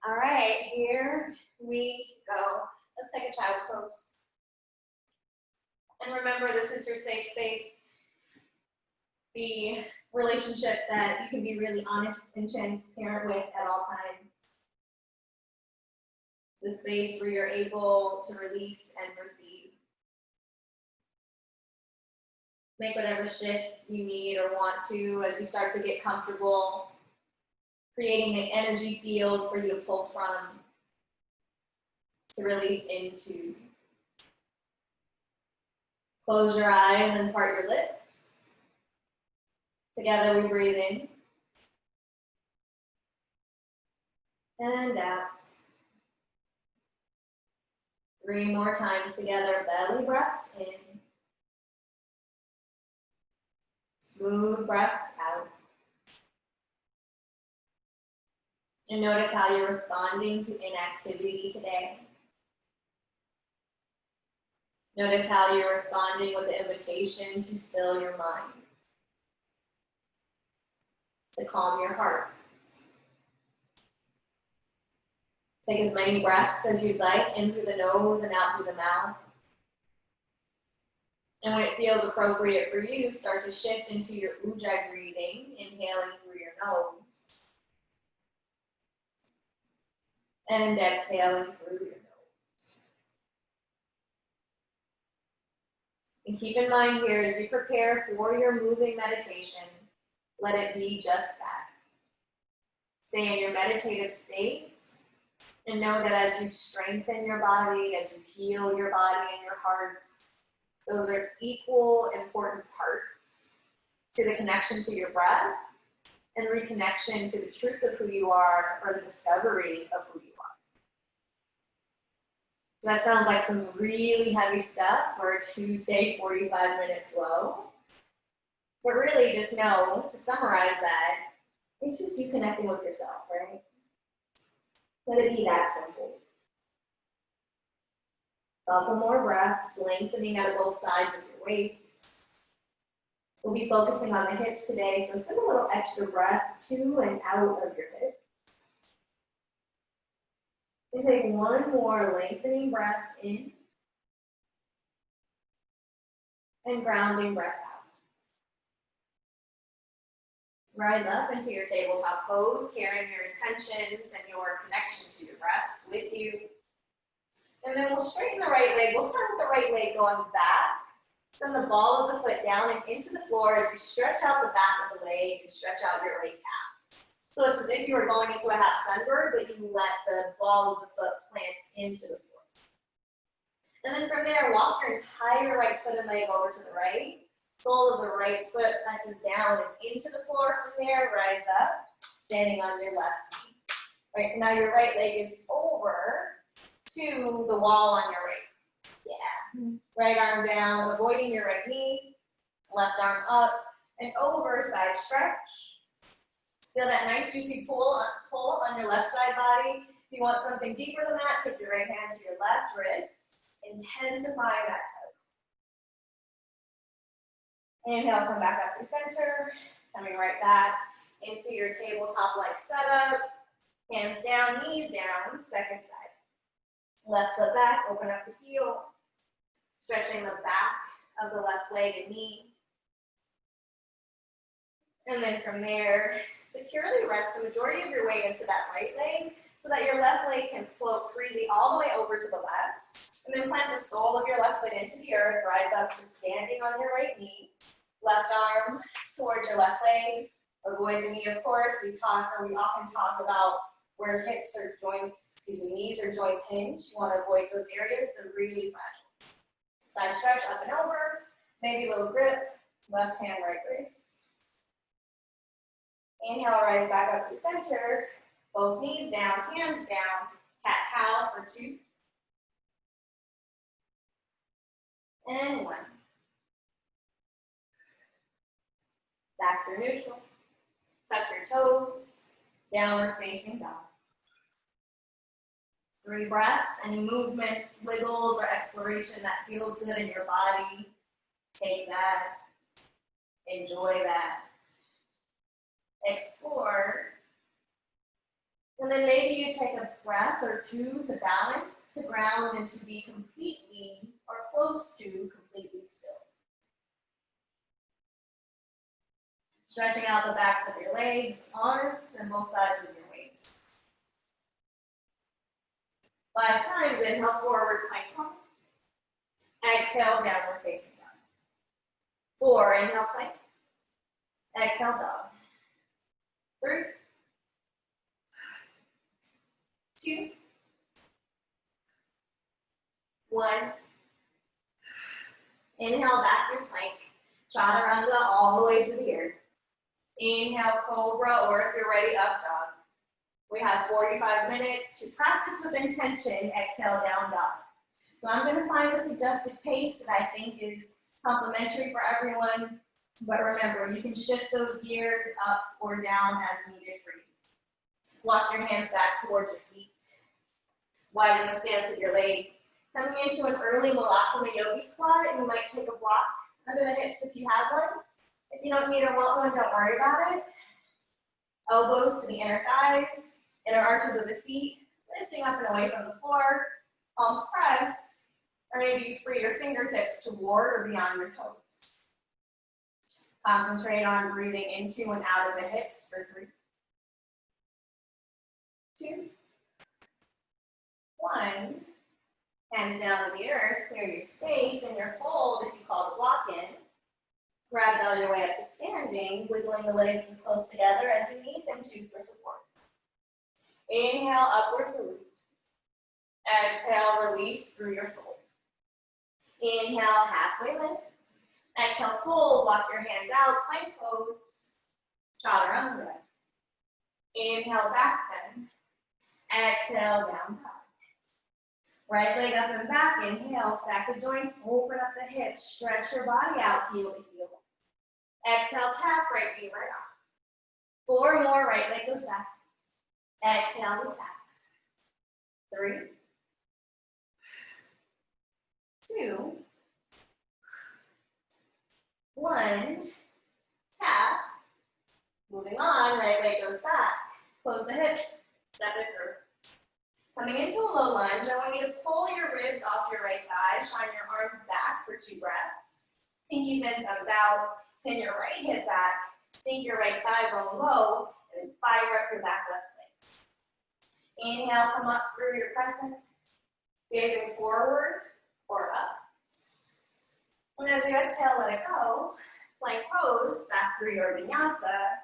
All right, here we go. Let's take a child's pose. And remember, this is your safe space. The relationship that you can be really honest and transparent with at all times. The space where you're able to release and receive. Make whatever shifts you need or want to as you start to get comfortable, creating an energy field for you to pull from, to release into. Close your eyes and part your lips. Together we breathe in and out. 3 more times together, belly breaths in. Smooth breaths out. And notice how you're responding to inactivity today. Notice how you're responding with the invitation to still your mind, to calm your heart. Take as many breaths as you'd like, in through the nose and out through the mouth. And when it feels appropriate for you, start to shift into your ujjayi breathing, inhaling through your nose. And exhaling through your nose. And keep in mind here, as you prepare for your moving meditation, let it be just that. Stay in your meditative state, and know that as you strengthen your body, as you heal your body and your heart, those are equal important parts to the connection to your breath and reconnection to the truth of who you are, or the discovery of who you are. So that sounds like some really heavy stuff for a Tuesday 45-minute flow. But really just know, to summarize that, it's just you connecting with yourself, right? Let it be that simple. Couple more breaths, lengthening out of both sides of your waist. We'll be focusing on the hips today, so send a little extra breath to and out of your hips. And take one more lengthening breath in and grounding breath out. Rise up into your tabletop pose, carrying your intentions and your connection to your breaths with you. And then we'll straighten the right leg. We'll start with the right leg going back. Send the ball of the foot down and into the floor as you stretch out the back of the leg and stretch out your right calf. So it's as if you were going into a half sunbird, but you let the ball of the foot plant into the floor. And then from there, walk your entire right foot and leg over to the right. Sole of the right foot presses down and into the floor. From there, rise up, standing on your left knee. All right, so now your right leg is over to the wall on your right. Yeah. Right arm down, avoiding your right knee. Left arm up and over, side stretch. Feel that nice juicy pull on your left side body. If you want something deeper than that, take your right hand to your left wrist. Intensify that toe. Inhale, come back up through center. Coming right back into your tabletop-like setup. Hands down, knees down, second side. Left foot back, open up the heel. Stretching the back of the left leg and knee. And then from there, securely rest the majority of your weight into that right leg so that your left leg can float freely all the way over to the left. And then plant the sole of your left foot into the earth, rise up to standing on your right knee. Left arm towards your left leg. Avoid the knee, of course. We often talk about where hips or joints, knees or joints hinge. You want to avoid those areas. They're really fragile. Side stretch up and over. Maybe a little grip. Left hand, right wrist. Inhale, rise back up through center. Both knees down, hands down. Cat-cow for 2. And 1. Back through neutral. Tuck your toes. Downward facing dog. 3 breaths. Any movements, wiggles, or exploration that feels good in your body, take that. Enjoy that. Explore. And then maybe you take a breath or two to balance, to ground, and to be completely or close to completely still. Stretching out the backs of your legs, arms, and both sides of your waist. 5 times, inhale, forward plank pose. Exhale, downward facing dog. 4, inhale, plank. Exhale, dog. 3, 2, 1. Inhale, back through plank. Chaturanga all the way to the earth. Inhale, cobra, or if you're ready, up dog. We have 45 minutes to practice with intention. Exhale, down dog. So I'm going to find a suggested pace that I think is complementary for everyone. But remember, you can shift those gears up or down as needed for you. Walk your hands back towards your feet. Widen the stance of your legs. Coming into an early Malasana Yogi squat, and you might take a block under the hips if you have one. If you don't need or want one, don't worry about it. Elbows to the inner thighs, inner arches of the feet, lifting up and away from the floor. Palms press, or maybe you free your fingertips toward or beyond your toes. Concentrate on breathing into and out of the hips for 3, 2, 1. Hands down to the earth, clear your space, and your fold if you call the block in. Ragdoll your way up to standing, wiggling the legs as close together as you need them to for support. Inhale, upward salute. Exhale, release through your fold. Inhale, halfway lift. Exhale, fold, walk your hands out, plank pose. Chaturanga. Inhale, back bend. Exhale, down dog. Right leg up and back, inhale, stack the joints, open up the hips, stretch your body out, heel to heel. Exhale, tap, right knee right on. 4 more, right leg goes back. Exhale, we tap. 3, 2, 1, tap. Moving on, right leg goes back. Close the hip, step it through. Coming into a low lunge, I want you to pull your ribs off your right thigh, shine your arms back for 2 breaths. Pinkies in, thumbs out, pin your right hip back, sink your right thigh bone low, and fire up your back left leg. Inhale, come up through your crescent, gazing forward or up. And as you exhale, let it go. Plank pose, back through your vinyasa,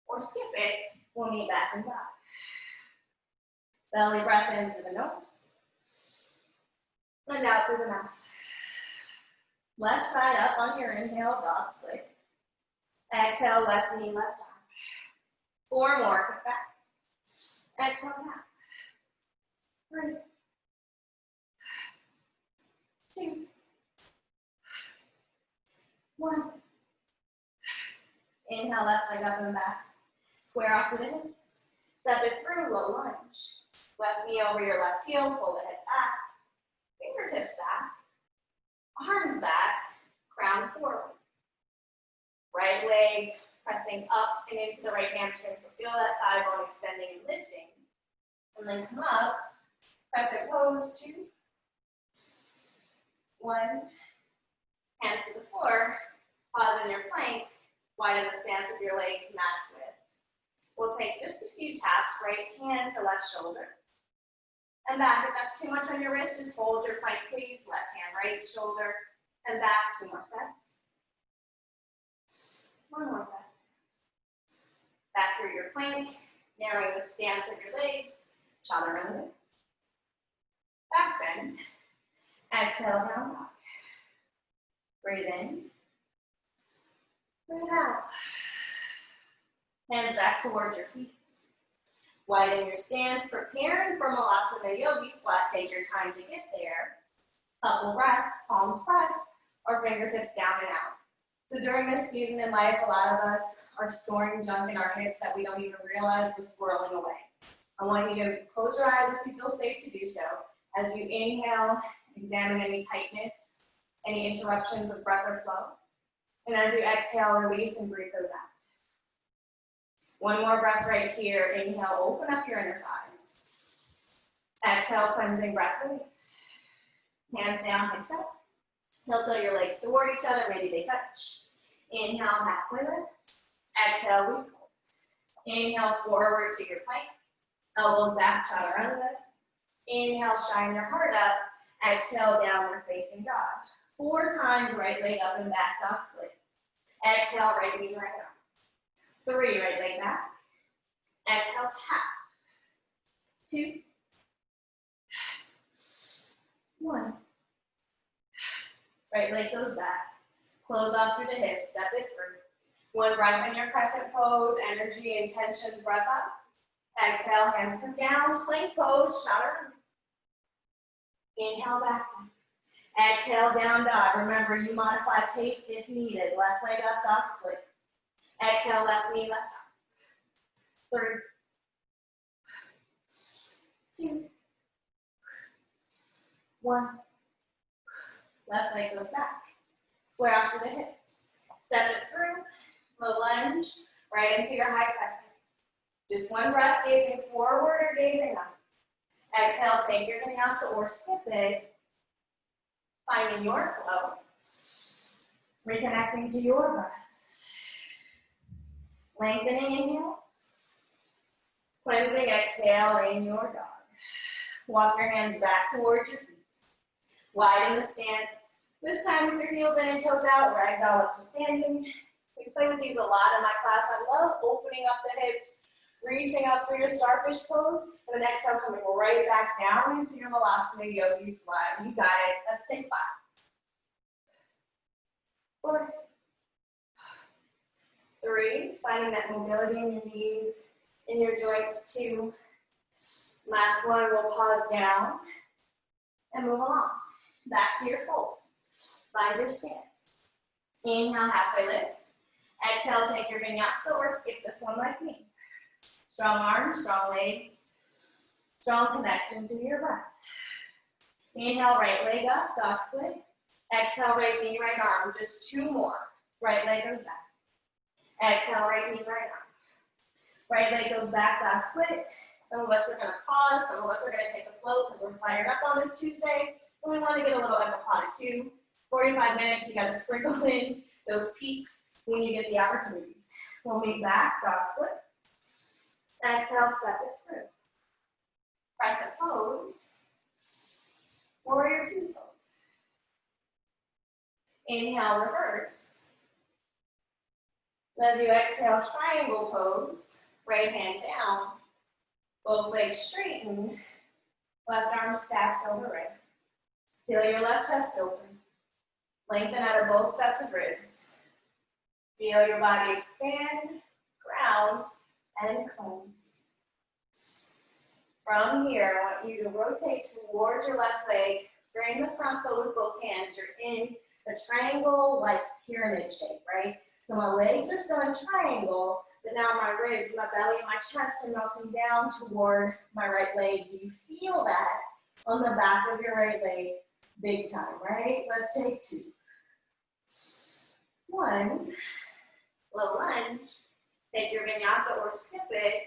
or skip it, we'll meet back in dog. Belly breath in through the nose, and out through the mouth. Left side up on your inhale, dog split. Exhale, left knee, left arm. 4 more, kick back. Exhale, tap. 3, 2, 1. Inhale, left leg up and back. Square off the hips. Step it through, low lunge. Left knee over your left heel, pull the hip back. Fingertips back. Arms back, crown forward. Right leg pressing up and into the right hamstring, so feel that thigh bone extending and lifting. And then come up, crescent pose, 2, 1. Hands to the floor, pause in your plank, widen the stance of your legs, max width. We'll take just a few taps, right hand to left shoulder. And back, if that's too much on your wrist, just hold your plank, please. Left hand, right shoulder, and back. 2 more sets. 1 more set. Back through your plank, narrowing the stance of your legs. Chaturanga. Back bend. Exhale, down dog. Breathe in. Breathe out. Hands back towards your feet. Widen your stance, preparing for Malasana Yogi squat. Take your time to get there. Couple breaths, palms press, or fingertips down and out. So during this season in life, a lot of us are storing junk in our hips that we don't even realize we're swirling away. I want you to close your eyes if you feel safe to do so. As you inhale, examine any tightness, any interruptions of breath or flow. And as you exhale, release and breathe those out. One more breath right here. Inhale, open up your inner thighs. Exhale, cleansing breath, release. Hands down, hips up. Heel-toe your legs toward each other, maybe they touch. Inhale, halfway lift. Exhale, refold. Inhale, forward to your plank. Elbows back, chaturanga. Inhale, shine your heart up. Exhale, downward facing dog. 4 times, right leg up and back, dog split. Exhale, right knee, right arm. 3, right leg back. Exhale, tap. 2, 1. Right leg goes back. Close off through the hips, step it through. 1 breath in your crescent pose, energy, intentions, breath up. Exhale, hands come down, plank pose, chaturanga. Inhale, back. Exhale, down dog. Remember, you modify pace if needed. Left leg up, dog split. Exhale, left knee, left arm. 3, 2, 1. Left leg goes back. Square off through the hips. Step it through. Low lunge, right into your high crescent. Just 1 breath, gazing forward or gazing up. Exhale, take your vinyasa or skip it. Finding your flow. Reconnecting to your breath. Lengthening inhale. Cleansing exhale in your dog. Walk your hands back towards your feet. Widen the stance. This time with your heels in and toes out, ragdoll up to standing. We play with these a lot in my class. I love opening up the hips, reaching up through your starfish pose, and the next time coming right back down into your Malasana Yogi slide. You got it. Let's take 5. 4, 3, finding that mobility in your knees, in your joints. 2, last one, we'll pause down and move along. Back to your fold. Find your stance. Inhale, halfway lift. Exhale, take your vinyasa or skip this one like me. Strong arms, strong legs, strong connection to your breath. Inhale, right leg up, dog split. Exhale, right knee, right arm. Just 2 more. Right leg goes back. Exhale, right knee, right arm. Right leg goes back, dog split. Some of us are going to pause. Some of us are going to take a float because we're fired up on this Tuesday. And we want to get a little epipod too. 45 minutes, you got to sprinkle in those peaks when you get the opportunities. We'll meet back, dog split. Exhale, step it through. Crescent pose. Warrior 2 pose. Inhale, reverse. As you exhale, triangle pose. Right hand down. Both legs straighten. Left arm stacks over right. Feel your left chest open. Lengthen out of both sets of ribs. Feel your body expand, ground, and cleanse. From here, I want you to rotate towards your left leg. Frame the front foot with both hands. You're in a triangle, like pyramid shape, right? So my legs are still in triangle, but now my ribs, my belly, and my chest are melting down toward my right leg. Do you feel that on the back of your right leg? Big time, right? Let's take 2. 1, low lunge. Take your vinyasa or skip it.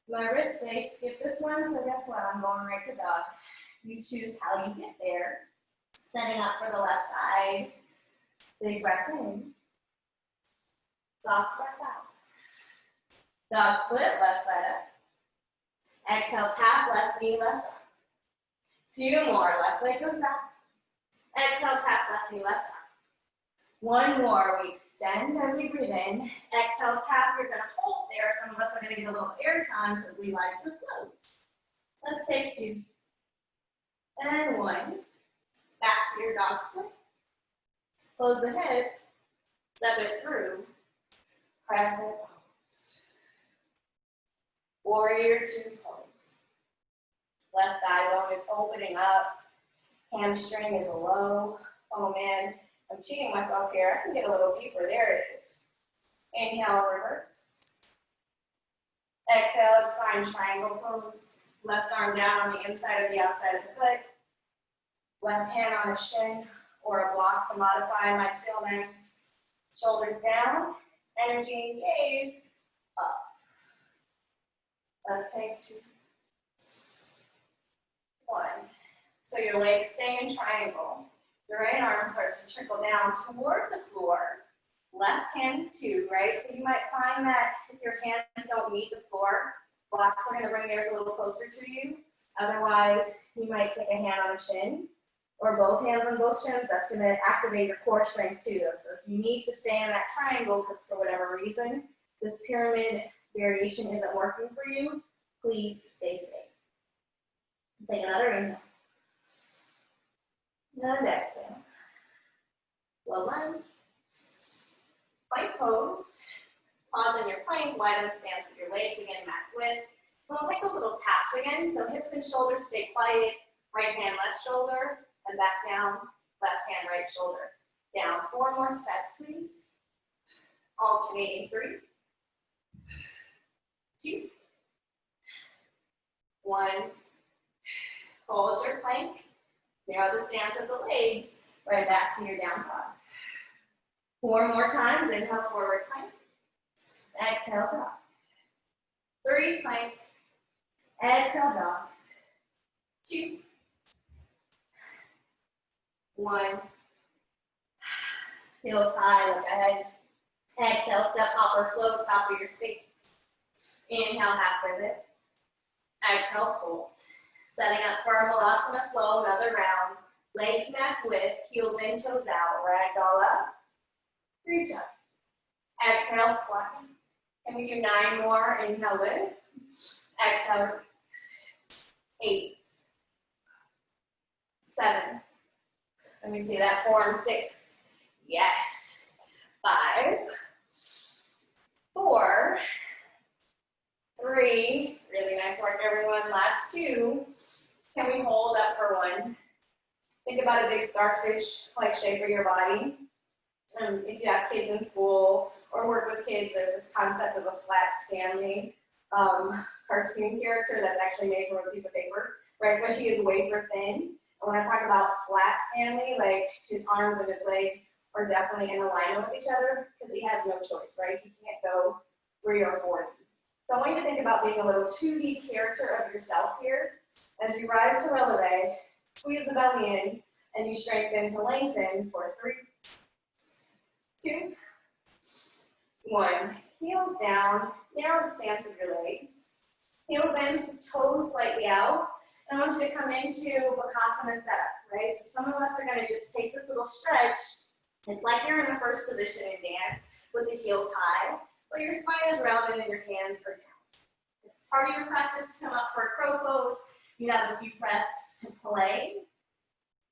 My wrists say skip this one, so guess what? I'm going right to dog. You choose how you get there. Setting up for the left side. Big breath in. Soft breath out. Dog split, left side up. Exhale, tap, left knee, left arm. 2 more, left leg goes back. Exhale, tap, left knee, left arm. 1 more, we extend as we breathe in. Exhale, tap, you're gonna hold there. Some of us are gonna get a little air time because we like to float. Let's take 2. And 1. Back to your dog split. Close the hip, step it through. Crescent pose. Warrior 2 pose. Left thigh bone is opening up. Hamstring is low. Oh man, I'm cheating myself here. I can get a little deeper. There it is. Inhale, reverse. Exhale, it's fine. Triangle pose. Left arm down on the inside of the outside of the foot. Left hand on a shin or a block to modify might feel nice. Shoulders down. Energy and gaze up. Let's take 2, 1. So your legs stay in triangle. Your right arm starts to trickle down toward the floor. Left hand too, right? So you might find that if your hands don't meet the floor, blocks are gonna bring theirs a little closer to you. Otherwise, you might take a hand on a shin or both hands on both shins. That's gonna activate your core strength too. So if you need to stay in that triangle because for whatever reason, this pyramid variation isn't working for you, please stay safe. Take another inhale. And exhale. Low lunge. Plank pose. Pause in your plank, widen the stance of your legs again, max width. And we'll take those little taps again. So hips and shoulders stay quiet. Right hand, left shoulder, and back down. Left hand, right shoulder. Down. 4 more sets, please. Alternating 3, 2, 1. Hold your plank. Narrow the stance of the legs. Right back to your down dog. 4 more times. Inhale, forward plank. Exhale, dog. 3, plank. Exhale, dog. 2, 1. Heels high, look ahead. Exhale, step, hop, or float, top of your space. Inhale, half pivot. Exhale, fold. Setting up for a Malasana flow, another round. Legs max width, heels in, toes out. Ragdoll up. Reach up. Exhale, squat. Can we do 9 more? Inhale, lift. Exhale, release. 8, 7. Let me see that form. 6. Yes. 5, 4, 3. Really nice work, everyone. Last 2. Can we hold up for 1? Think about a big starfish-like shape of your body. If you have kids in school or work with kids, there's this concept of a flat Stanley cartoon character that's actually made from a piece of paper, right? So he is wafer thin. And when I talk about flat Stanley, like his arms and his legs are definitely in alignment with each other because he has no choice, right? He can't go 3 or 4. So I want you to think about being a little 2D character of yourself here. As you rise to releve, squeeze the belly in, and you strengthen to lengthen for 3, 2, 1. Heels down, narrow the stance of your legs. Heels in, toes slightly out. And I want you to come into Bakasana setup, right? So some of us are gonna just take this little stretch. It's like you're in the first position in dance with the heels high, but your spine is rounded and your hands are down. If it's part of your practice to come up for a crow pose, you have a few breaths to play.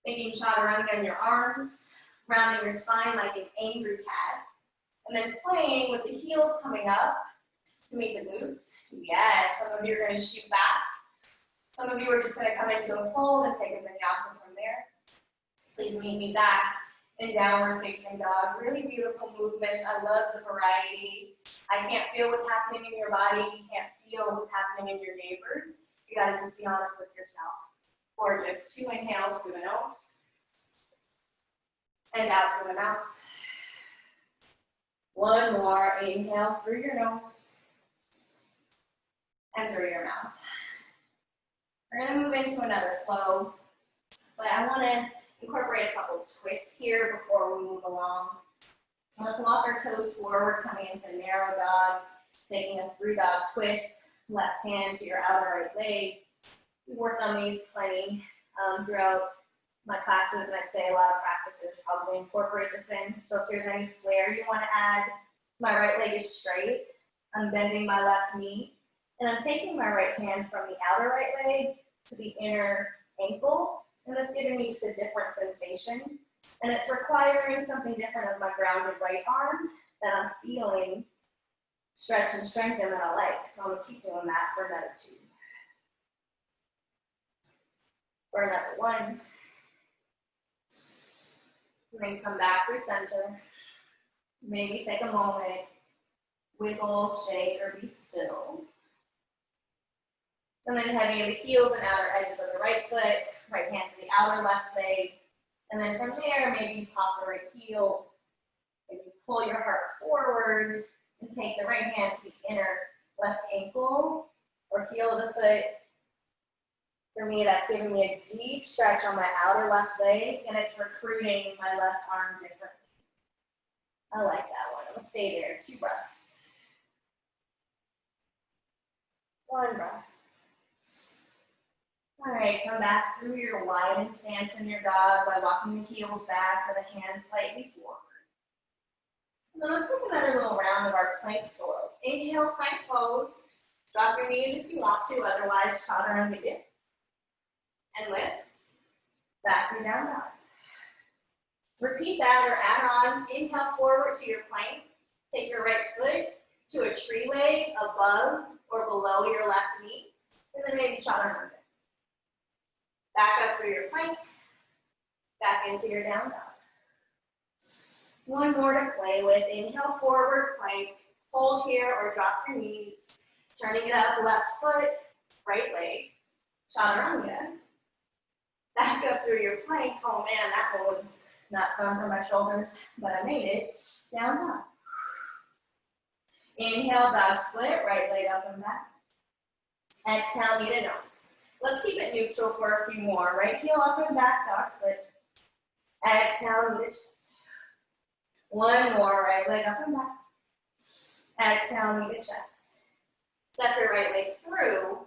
Thinking chaturanga in your arms, rounding your spine like an angry cat. And then playing with the heels coming up to meet the glutes. Yes, some of you are gonna shoot back. Some of you are just gonna come into a fold and take a vinyasa from there. Please meet me back in downward facing dog. Really beautiful movements. I love the variety. I can't feel what's happening in your body. You can't feel what's happening in your neighbors. You gotta just be honest with yourself. Or just 2 inhales through the nose and out through the mouth. 1 more, inhale through your nose and through your mouth. We're gonna move into another flow, but I wanna incorporate a couple twists here before we move along. Let's walk our toes forward, coming into narrow dog, taking a 3-dog twist, left hand to your outer right leg. We worked on these plenty throughout my classes, and I'd say a lot of practices probably incorporate this in. So if there's any flair you want to add, my right leg is straight. I'm bending my left knee, and I'm taking my right hand from the outer right leg to the inner ankle, and that's giving me just a different sensation. And it's requiring something different of my grounded right arm that I'm feeling stretch and strengthen that I like. So I'm gonna keep doing that for another 2. For another 1. And then come back, recenter. Maybe take a moment, wiggle, shake, or be still. And then heading in the heels and outer edges of the right foot, right hand to the outer left leg. And then from there, maybe you pop the right heel, maybe pull your heart forward, and take the right hand to the inner left ankle. or heel of the foot. For me, that's giving me a deep stretch on my outer left leg, and it's recruiting my left arm differently. I like that one. I'm gonna stay there. 2 breaths. 1 breath. All right, come back through your widened stance in your dog by walking the heels back or the hands slightly forward. And then let's take another little round of our plank flow. Inhale, plank pose. Drop your knees if you want to, otherwise chaturanga dip. And lift. Back through down dog. Repeat that or add on. Inhale forward to your plank. Take your right foot to a tree leg above or below your left knee. And then maybe chaturanga. Back up through your plank. Back into your down dog. One more to play with. Inhale forward, plank. Hold here or drop your knees. Turning it up, left foot, right leg. Chaturanga. Back up through your plank. Oh man, that one was not fun for my shoulders, but I made it. Down dog. Inhale, dog split, right leg up and back. Exhale, knee to nose. Let's keep it neutral for a few more. Right heel up and back, dog split. Exhale, knee to chest. One more, right leg up and back. Exhale, knee to chest. Step your right leg through.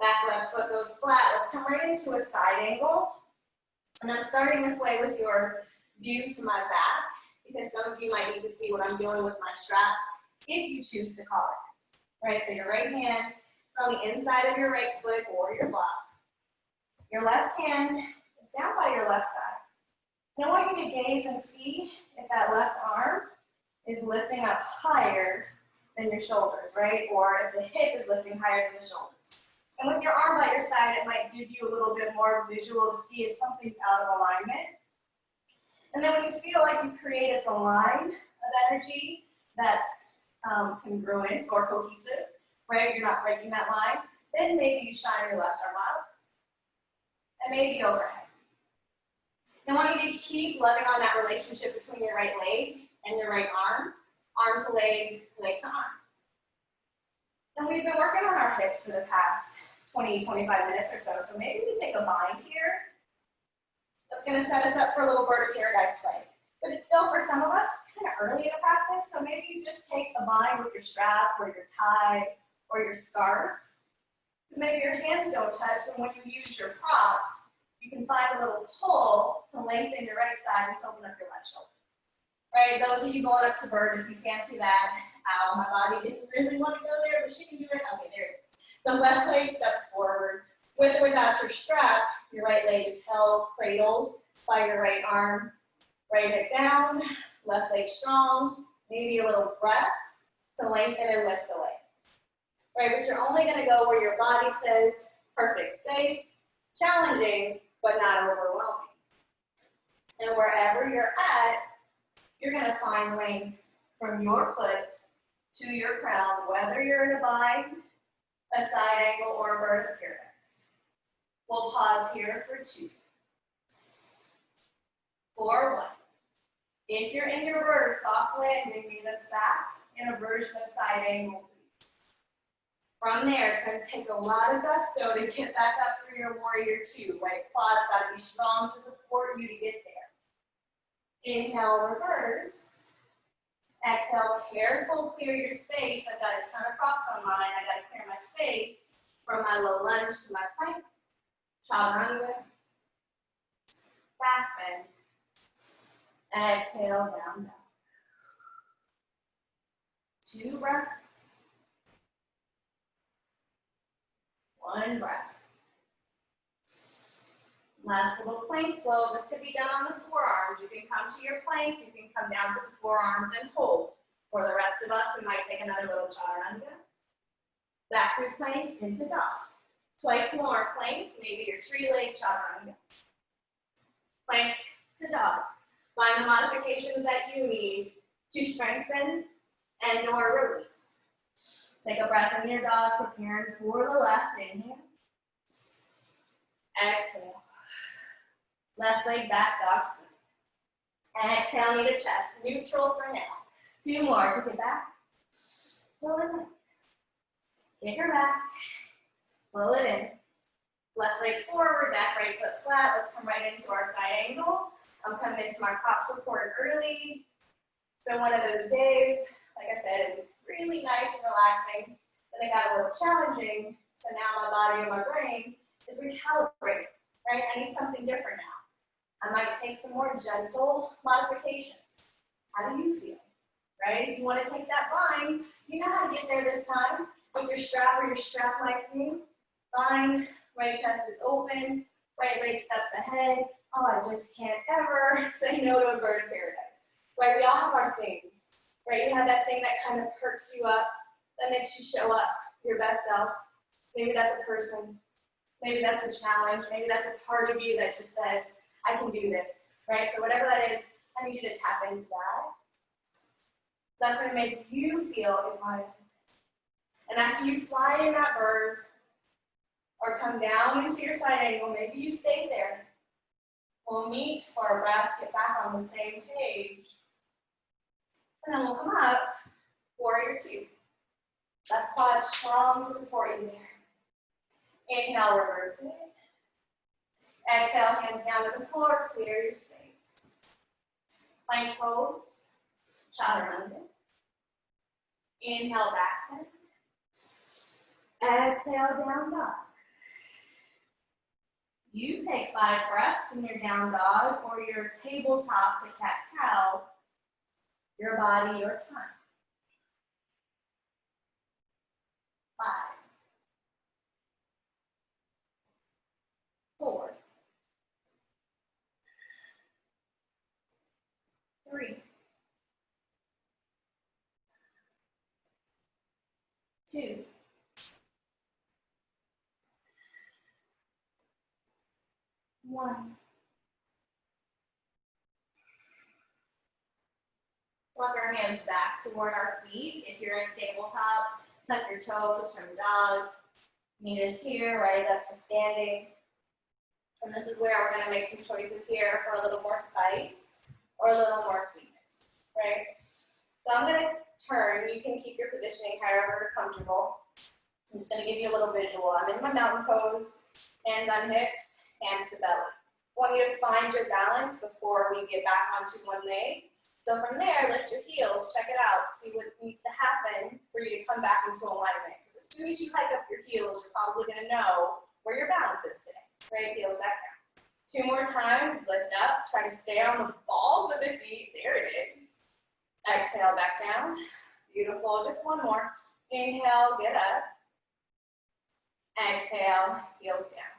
Back left foot goes flat. Let's come right into a side angle. And I'm starting this way with your view to my back, because some of you might need to see what I'm doing with my strap, if you choose to call it. Right, so your right hand on the inside of your right foot or your block. Your left hand is down by your left side. And I want you to gaze and see if that left arm is lifting up higher than your shoulders, right? Or if the hip is lifting higher than the shoulders. And with your arm by your side, it might give you a little bit more visual to see if something's out of alignment. And then when you feel like you've created the line of energy that's congruent or cohesive, right? You're not breaking that line. Then maybe you shine your left arm out. And maybe overhead. I want you to keep loving on that relationship between your right leg and your right arm to leg, leg to arm. And we've been working on our hips for the past 20, 25 minutes or so maybe we take a bind here. That's gonna set us up for a little bird of paradise play. But it's still, for some of us, kind of early in the practice, so maybe you just take a bind with your strap or your tie or your scarf. Because maybe your hands don't touch, but when you use your prop, you can find a little pull to lengthen your right side and open up your left shoulder. Right, those of you going up to bird, if you fancy that, ow, my body didn't really want to go there, but she can do it. Okay, there it is. So left leg steps forward. With or without your strap, your right leg is held, cradled by your right arm. Right hip down, left leg strong, maybe a little breath to lengthen and lift the leg. Right, but you're only gonna go where your body says, perfect, safe, challenging, but not overwhelming. And wherever you're at, you're gonna find length from your foot to your crown, whether you're in a bind, a side angle, or a bird of paradise. We'll pause here for 2. 4, 1. If you're in your bird, soft landing, meet us back in a version of side angle, please. From there, it's going to take a lot of gusto to get back up through your warrior 2, right? Quads got to be strong to support you to get there. Inhale, reverse. Exhale, careful, clear your space. I've got a ton of props on mine. I got to clear my space from my low lunge to my plank. Chaturanga. Back bend. Exhale, down, down. 2 breaths. 1 breath. Last little plank flow. This could be done on the forearms. You can come to your plank. You can come down to the forearms and hold. For the rest of us, we might take another little chaturanga. Back through plank into dog. Twice more plank, maybe your tree leg chaturanga. Plank to dog. Find the modifications that you need to strengthen and or release. Take a breath in your dog, preparing for the left. Inhale. Exhale. Left leg back, dog split. Exhale, knee to chest. Neutral for now. 2 more. Kick it back. Pull it up. Kick her back. Pull it in. Left leg forward, back right foot flat. Let's come right into our side angle. I'm coming into my prop support early. Been one of those days. Like I said, it was really nice and relaxing. Then it got a little challenging. So now my body and my brain is recalibrating, right? I need something different now. I might take some more gentle modifications. How do you feel, right? If you want to take that bind, you know how to get there this time. With your strap or your strap-like thing. Bind, right chest is open, right leg steps ahead. Oh, I just can't ever say no to a bird of paradise. Right, we all have our things. Right, you have that thing that kind of perks you up, that makes you show up your best self. Maybe that's a person. Maybe that's a challenge. Maybe that's a part of you that just says, I can do this, right? So whatever that is, I need you to tap into that. So that's going to make you feel in my. And after you fly in that bird, or come down into your side angle, maybe you stay there. We'll meet for our breath, get back on the same page. And then we'll come up, warrior two. Left quad strong to support you there. Inhale, reverse it. Exhale, hands down to the floor, clear your space. Plank pose, chaturanga. Inhale, back bend. Exhale, down dog. You take 5 breaths in your down dog or your tabletop to cat-cow. Your body, your time. 5, 4, 3, 2, 1. Walk our hands back toward our feet. If you're in tabletop, tuck your toes from dog. Knee is here, rise up to standing. And this is where we're going to make some choices here for a little more spice or a little more sweetness, right? So I'm going to turn. You can keep your positioning however you're comfortable. I'm just going to give you a little visual. I'm in my mountain pose, hands on hips, hands to belly. I want you to find your balance before we get back onto one leg. So from there, lift your heels, check it out, see what needs to happen for you to come back into alignment. Because as soon as you hike up your heels, you're probably going to know where your balance is today. Right, heels back down. 2 more times, lift up, try to stay on the balls of the feet, there it is. Exhale, back down. Beautiful, just 1 more. Inhale, get up. Exhale, heels down.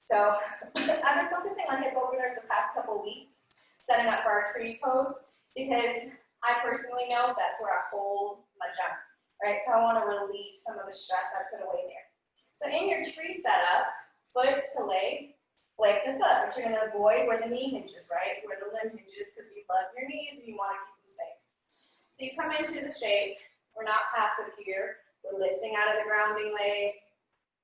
So I've been focusing on hip openers the past couple weeks, setting up for our tree pose, because I personally know that's where I hold my jump, right? So I want to release some of the stress I put away there. So in your tree setup, foot to leg, leg to foot, but you're going to avoid where the knee hinges, right? Where the limb hinges, because you love your knees and you want to keep them safe. So you come into the shape. We're not passive here. We're lifting out of the grounding leg,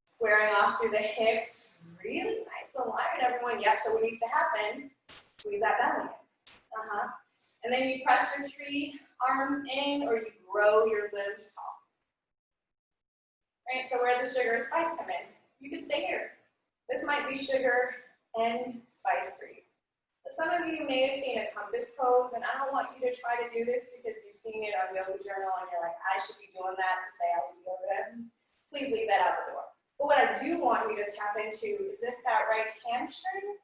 squaring off through the hips. Really nice alignment, everyone. Yep, so what needs to happen? Squeeze that belly in. And then you press your tree arms in, or you grow your limbs tall. Right, so where the sugar and spice come in, you can stay here. This might be sugar and spice for you. But some of you may have seen a compass pose, and I don't want you to try to do this because you've seen it on Yoga Journal and you're like, I should be doing that to say I do yoga. Please leave that out the door. But what I do want you to tap into is if that right hamstring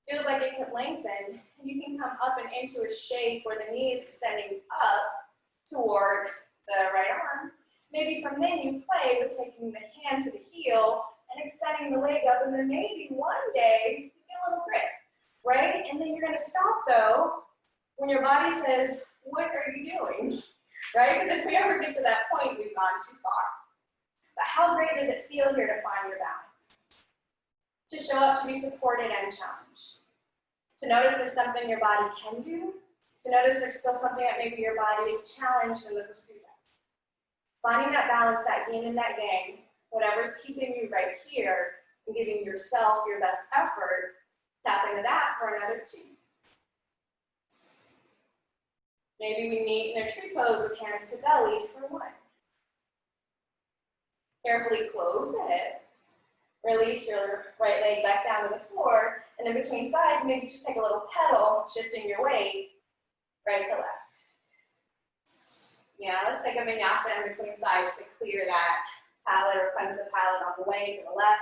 feels like it could lengthen, and you can come up and into a shape where the knee is extending up toward the right arm. Maybe from then you play with taking the hand to the heel and extending the leg up, and then maybe one day you get a little grip, right? And then you're going to stop though when your body says, what are you doing? Right? Because if we ever get to that point, we've gone too far. But how great does it feel here to find your balance? To show up, to be supported and challenged. To notice there's something your body can do. To notice there's still something that maybe your body is challenged in the pursuit of. Finding that balance, that yin and that yang, whatever's keeping you right here and giving yourself your best effort, tap into that for another 2. Maybe we meet in a tree pose with hands to belly for 1. Carefully close the hip. Release your right leg back down to the floor, and in between sides, maybe just take a little pedal, shifting your weight right to left. Yeah, let's take a vinyasa in between sides to clear that palate or cleanse the palate on the way to the left.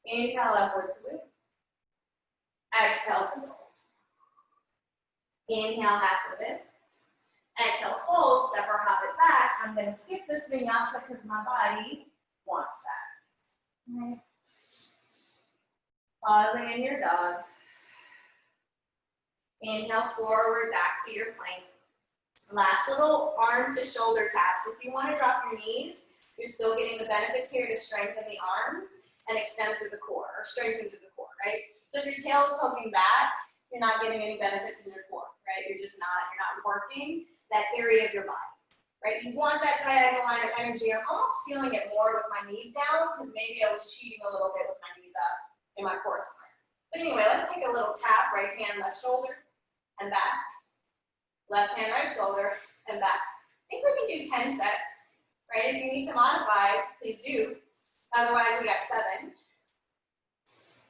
Inhale, upward sweep. Exhale to fold. Inhale, half a lift. Exhale, fold, step or hop it back. I'm going to skip this vinyasa because my body wants that. Right. Pausing in your dog. Inhale, forward, back to your plank. Last little arm to shoulder taps. If you want to drop your knees, you're still getting the benefits here to strengthen the arms and extend through the core, or strengthen through the core, right? So if your tail is poking back, you're not getting any benefits in your core, right? You're not working that area of your body, right? You want that diagonal line of energy. I'm almost feeling it more with my knees down because maybe I was cheating a little bit with my knees up in my core somewhere. But anyway, let's take a little tap, right hand, left shoulder, and back. Left hand, right shoulder, and back. I think we can do 10 sets, right? If you need to modify, please do. Otherwise, we got 7,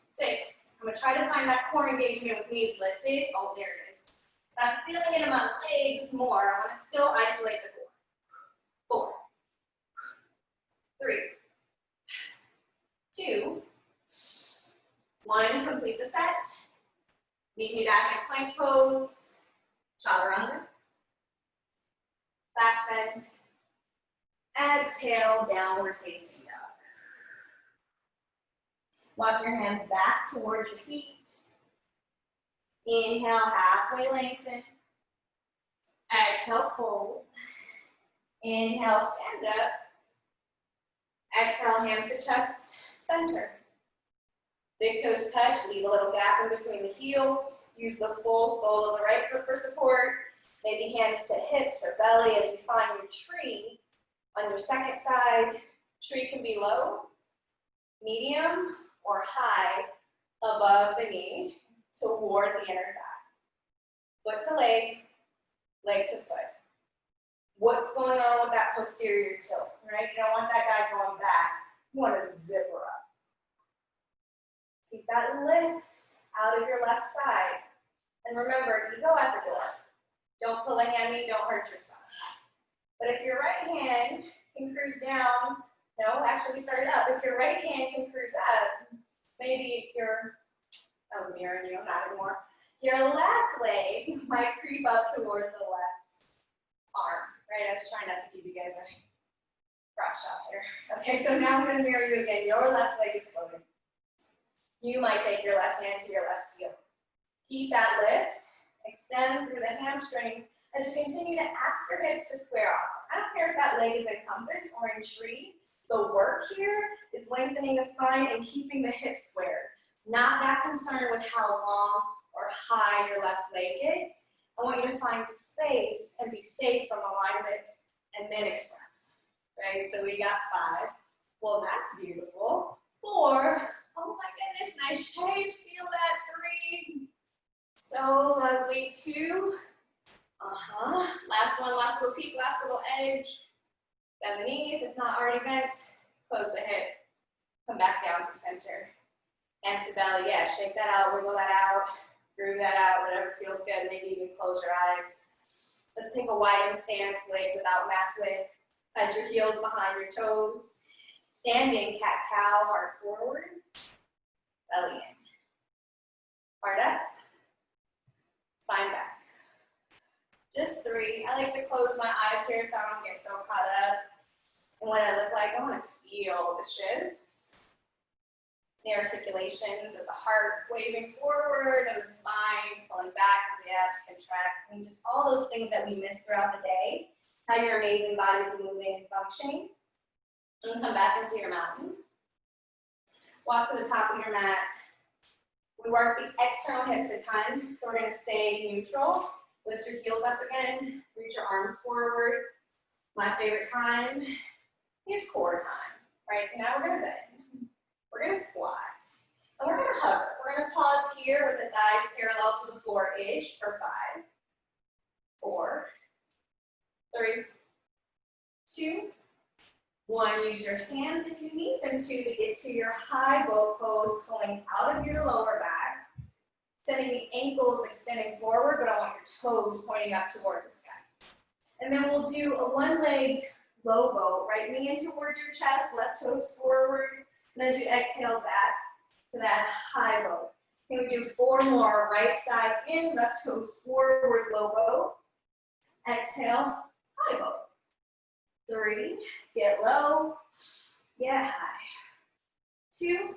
6. I'm gonna try to find that core engagement with knees lifted. Oh, there it is. So I'm feeling it in my legs more. I wanna still isolate the core. 4, 3, 2, 1, complete the set. Meet me back in plank pose. Chaturanga. Back bend. Exhale, downward facing dog. Walk your hands back towards your feet. Inhale, halfway lengthen. Exhale, fold. Inhale, stand up. Exhale, hands to chest, center. Big toes touch, leave a little gap in between the heels. Use the full sole of the right foot for support. Maybe hands to hips or belly as you find your tree. On your second side, tree can be low, medium, or high above the knee toward the inner thigh. Foot to leg, leg to foot. What's going on with that posterior tilt, right? You don't want that guy going back. You want to zip her up. Keep that lift out of your left side. And remember, ego at the door. Don't pull a hammy, don't hurt yourself. But if your right hand can cruise down, no, actually start it up. If your right hand can cruise up, maybe that was mirroring you, not anymore. Your left leg might creep up toward the left arm, right? I was trying not to give you guys a crotch shot here. Okay, so now I'm gonna mirror you again. Your left leg is floating. You might take your left hand to your left heel. Keep that lift, extend through the hamstring as you continue to ask your hips to square off. So I don't care if that leg is in compass or in tree. The work here is lengthening the spine and keeping the hips squared. Not that concerned with how long or high your left leg is. I want you to find space and be safe from alignment and then express, right? So we got 5. Well, that's beautiful. 4, oh my goodness, nice shapes. Feel that. 3, so lovely. 2, last one, last little peek, last little edge. Bend the knee if it's not already bent. Close the hip. Come back down through center. Hands to belly, yeah, shake that out, wiggle that out, groove that out, whatever feels good. Maybe even close your eyes. Let's take a widened stance, legs about max width. Hide your heels behind your toes. Standing cat-cow, heart forward. Belly in. Heart up. Spine back. Just 3. I like to close my eyes here so I don't get so caught up in what I look like. I want to feel the shifts, the articulations of the heart waving forward and the spine pulling back as the abs contract, and just all those things that we miss throughout the day, how your amazing body is moving and functioning. And come back into your mountain. Walk to the top of your mat. We work the external hips a ton, so we're going to stay neutral. Lift your heels up again, reach your arms forward. My favorite time is core time, right? So now we're going to bend. We're going to squat, and we're going to hover. We're going to pause here with the thighs parallel to the floor-ish for 5, 4, 3, 2, 1, use your hands if you need them to get to your high boat pose, pulling out of your lower back. Sending the ankles extending forward, but I want your toes pointing up toward the sky. And then we'll do a one-legged low boat, right knee in towards your chest, left toes forward. And as you exhale back to that high boat. Can we do 4 more? Right side in, left toes forward, low boat. Exhale, high boat. 3, get low, get high. 2.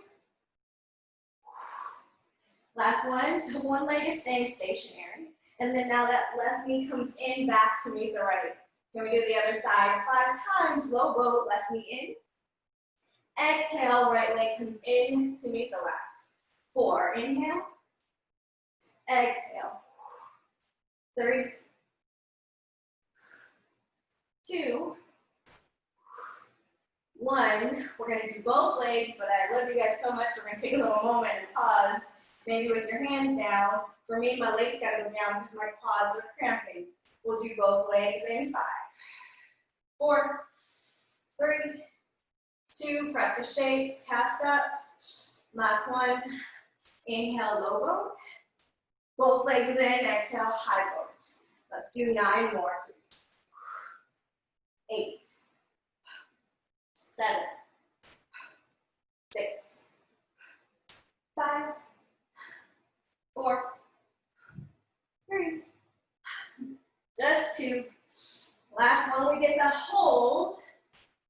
Last one, so one leg is staying stationary. And then now that left knee comes in back to meet the right. Can we do the other side 5 times? Low boat, left knee in. Exhale, right leg comes in to meet the left. 4, inhale. Exhale. 3, 2, 1. We're going to do both legs, but I love you guys so much. We're going to take a little moment and pause. Maybe with your hands down. For me, my legs got to go down because my quads are cramping. We'll do both legs in 5, 4, 3, 2. Prep the shape, calves up. Last one. Inhale, low boat. Both legs in. Exhale, high boat. Let's do 9 more, please. 8, 7, 6, 5, 4, 3, just 2. Last one, we get to hold,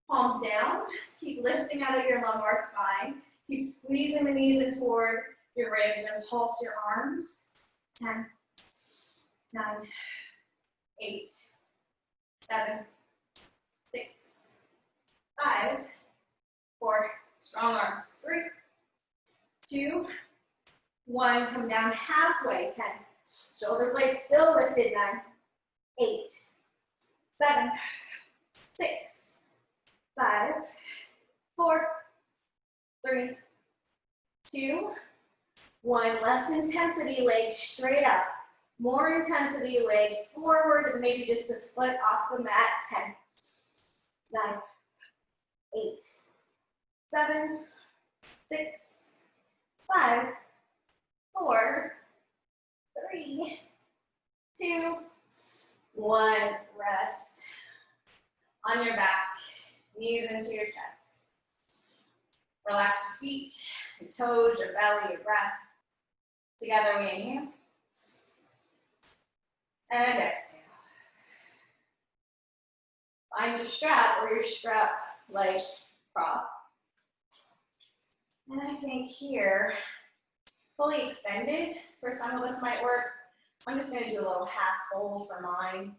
palms down. Keep lifting out of your lumbar spine. Keep squeezing the knees in toward your ribs and pulse your arms. 10, 9, 8, 7, 6, 5, 4, strong arms. 3, 2, 1, come down halfway. 10, shoulder blades still lifted. 9, 8, 7, 6, 5, 4, 3, 2, 1. Less intensity, legs straight up. More intensity, legs forward, and maybe just a foot off the mat. 10, 9, 8, 7, 6, 5, 4, 3, 2, 1. Rest on your back, knees into your chest. Relax your feet, your toes, your belly, your breath. Together we inhale and exhale. Find your strap or your strap leg prop. And I think here, fully extended, for some of us might work. I'm just gonna do a little half fold for mine.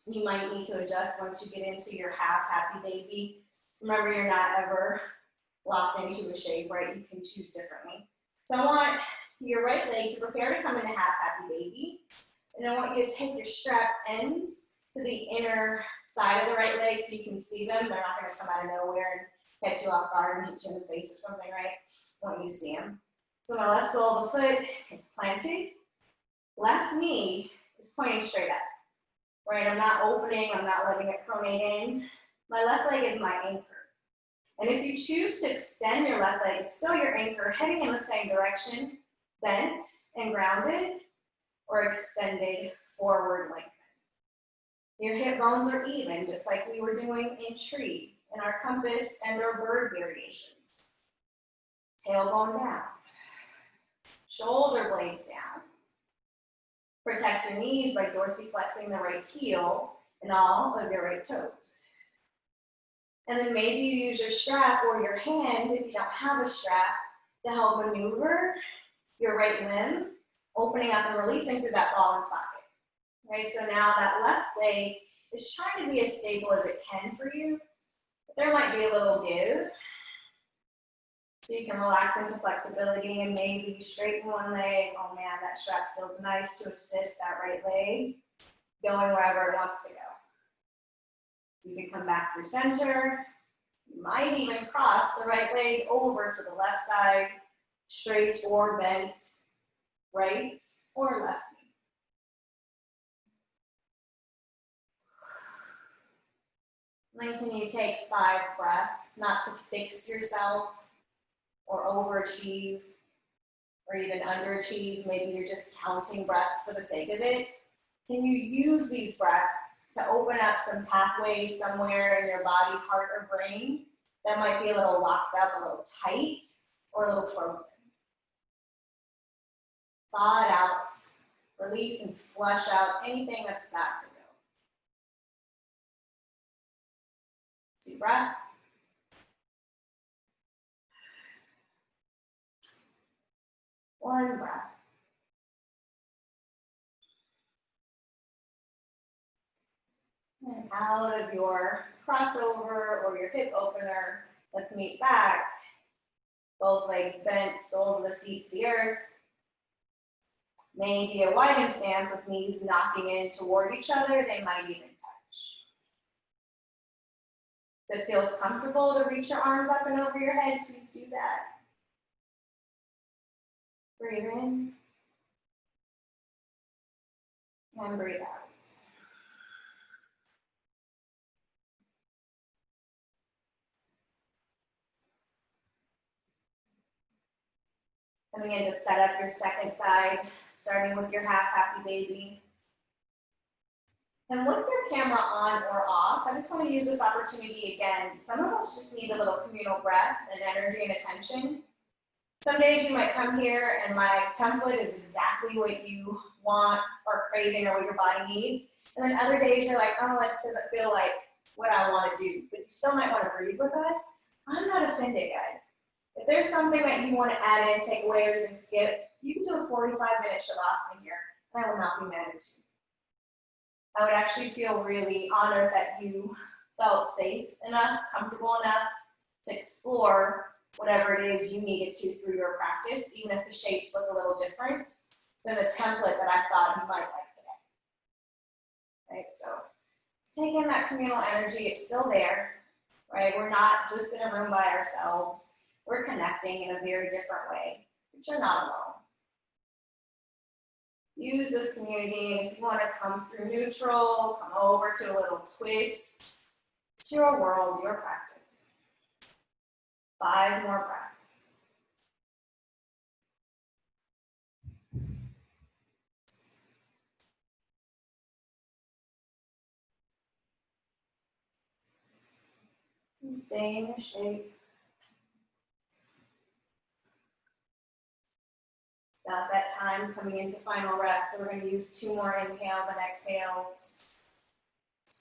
You might need to adjust once you get into your half happy baby. Remember, you're not ever locked into a shape, right? You can choose differently. So I want your right leg to prepare to come into half happy baby. And I want you to take your strap ends to the inner side of the right leg so you can see them. They're not gonna come out of nowhere and catch you off guard and hit you in the face or something, right? I want you to see them. So my left sole of the foot is planted. Left knee is pointing straight up, right? I'm not opening, I'm not letting it pronate in. My left leg is my anchor. And if you choose to extend your left leg, it's still your anchor heading in the same direction, bent and grounded, or extended forward lengthened. Your hip bones are even, just like we were doing in tree, in our compass and our bird variations. Tailbone down. Shoulder blades down. Protect your knees by dorsiflexing the right heel and all of your right toes. And then maybe you use your strap or your hand, if you don't have a strap, to help maneuver your right limb, opening up and releasing through that ball and socket. Right, so now that left leg is trying to be as stable as it can for you, but there might be a little give. So you can relax into flexibility and maybe straighten one leg. Oh man, that strap feels nice to assist that right leg going wherever it wants to go. You can come back through center. You might even cross the right leg over to the left side, straight or bent, right or left knee. Then can you take 5 breaths, not to fix yourself or overachieve or even underachieve. Maybe you're just counting breaths for the sake of it. Can you use these breaths to open up some pathways somewhere in your body, heart, or brain that might be a little locked up, a little tight, or a little frozen? Thaw it out, release and flush out anything that's got to go. 2 breaths. 1 breath. And out of your crossover or your hip opener, let's meet back. Both legs bent, soles of the feet to the earth. Maybe a wide stance with knees knocking in toward each other. They might even touch. If it feels comfortable to reach your arms up and over your head, please do that. Breathe in. And breathe out. Coming in to set up your second side, starting with your half happy baby. And with your camera on or off, I just want to use this opportunity again. Some of us just need a little communal breath and energy and attention. Some days you might come here and my template is exactly what you want or craving or what your body needs. And then other days you're like, oh, that just doesn't feel like what I want to do. But you still might want to breathe with us. I'm not offended, guys. If there's something that you want to add in, take away, or even skip, you can do a 45-minute shavasana here, and I will not be mad at you. I would actually feel really honored that you felt safe enough, comfortable enough to explore whatever it is you needed to through your practice, even if the shapes look a little different than the template that I thought you might like today. Right, so just take in that communal energy. It's still there, right? We're not just in a room by ourselves. We're connecting in a very different way, but you're not alone. Use this community, and if you want to come through neutral, come over to a little twist. It's your world, your practice. 5 more breaths. And stay in your shape. About that time coming into final rest, so we're going to use 2 more inhales and exhales.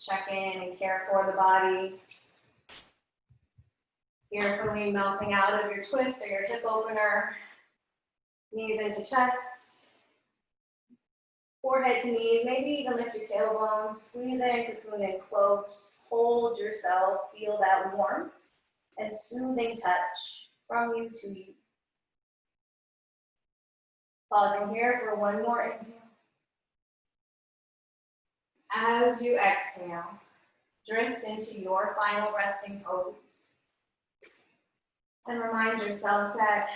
Check in and care for the body. Carefully melting out of your twist or your hip opener. Knees into chest. Forehead to knees, maybe even lift your tailbone. Squeeze in, cocoon in close. Hold yourself, feel that warmth and soothing touch from you to you. Pausing here for 1 more inhale. As you exhale, drift into your final resting pose. And remind yourself that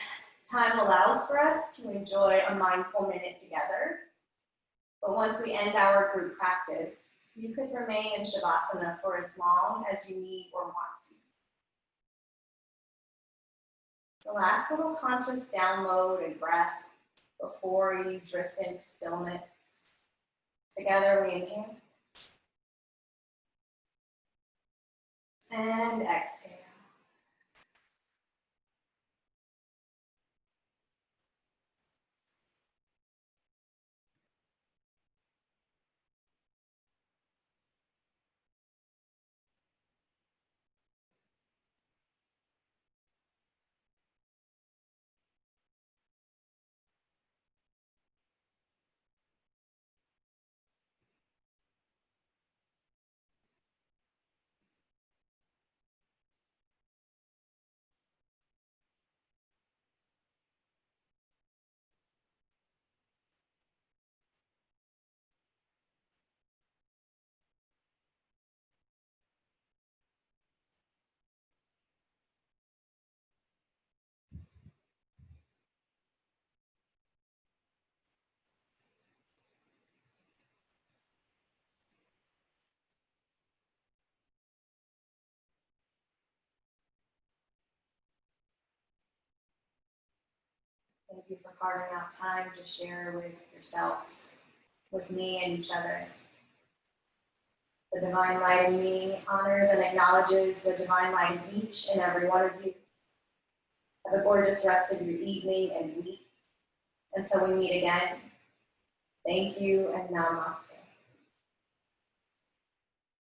time allows for us to enjoy a mindful minute together. But once we end our group practice, you could remain in Shavasana for as long as you need or want to. The last little conscious download and breath before you drift into stillness. Together we inhale. And exhale. Thank you for carving out time to share with yourself, with me and each other. The divine light in me honors and acknowledges the divine light in each and every one of you. Have a gorgeous rest of your evening and week. Until we meet again, thank you and namaste.